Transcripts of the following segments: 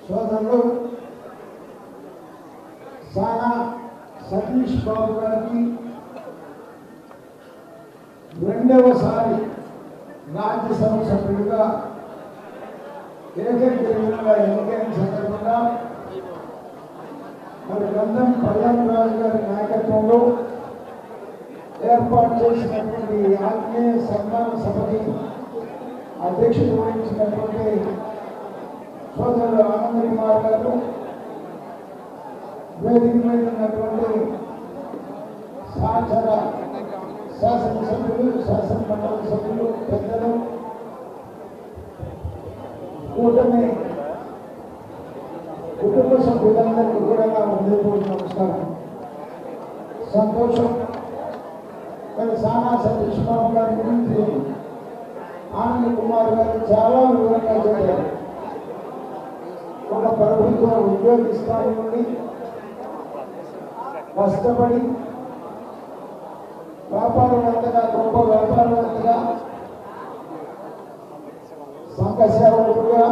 సోదరులు సానా సతీష్ బాబు గారికి రెండవసారి రాజ్యసభ సభ్యుడిగా ఏకగ్రీవంగా ఎన్నికైన సందర్భంగా మరి గంధం కళ్యాణరాజు గారి నాయకత్వంలో ఏర్పాటు చేసినటువంటి ఆత్మీయ సన్మాన సభకి అధ్యక్షత వహించినటువంటి సోదరుడు ఆనంద్ కుమార్ గారు, వేదిక మీద ఉన్నటువంటి సహచర శాసనసభ్యులు, శాసనమండలి సభ్యులు, పెద్దలు, కూటమి కుటుంబ సభ్యులందరికీ కూడా నా హృదయపూర్వక నమస్కారం. సంతోషం. మరి సానా సతీష్ బాబు గారి గురించి ఆనంద్ కుమార్ గారు చాలా వివరంగా చెప్పారు. ఒక ప్రభుత్వ ఉద్యోగి స్థాయి నుండి కష్టపడి వ్యాపారవేత్తగా, గొప్ప వ్యాపారవేత్తగా, సంఘ సేవకుడుగా,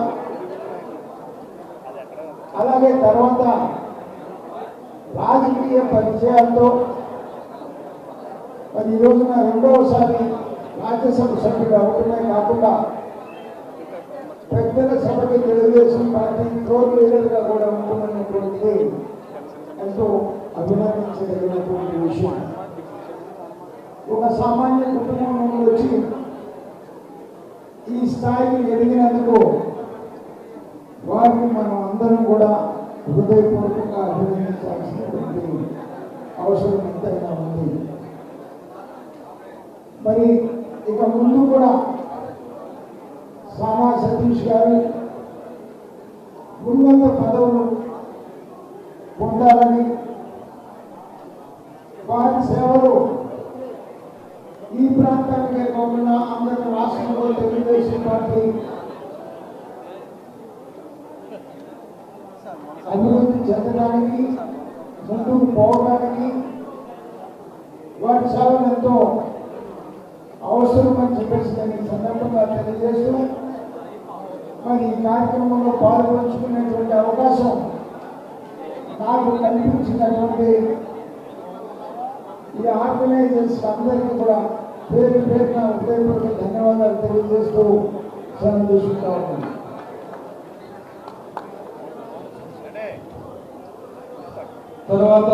అలాగే తర్వాత రాజకీయ పరిచయాలతో మరి ఈ రోజున రెండవసారి రాజ్యసభ సభ్యుడు అవటమే కాకుండా పెద్దల సభకి తెలుగుదేశం పార్టీ ఫ్లోర్ లీడర్గా కూడా ఉంటున్నటువంటిది ఎంతో అభినందించదగినటువంటి విషయం. ఒక సామాన్య కుటుంబం నుండి వచ్చి ఈ స్థాయికి ఎదిగినందుకు వారిని మనం అందరం కూడా హృదయపూర్వకంగా అభినందించాల్సినటువంటి అవసరం ఎంతైనా ఉంది. మరి ఇక ముందు కూడా సానా సతీష్ గారు ఉన్నత పదవులు పొందాలని, వారి సేవలు ఈ ప్రాంతానికే కాకుండా అందరి రాష్ట్రంలో తెలుగుదేశం పార్టీ అభివృద్ధి చెందడానికి, ముందుకు పోవడానికి వారి సేవలు ఎంతో అవసరమని చెప్పేసి నేను ఈ సందర్భంగా తెలియజేస్తూ, మరి ఈ కార్యక్రమంలో పాల్గొంచుకునేటువంటి అవకాశం నాకు కల్పించినటువంటి ఈ ఆర్గనైజర్స్ అందరికీ కూడా పేరు పేరున హృదయపూర్వక ధన్యవాదాలు తెలియజేస్తూ సెలవు తీసుకుంటా ఉన్నాను. తర్వాత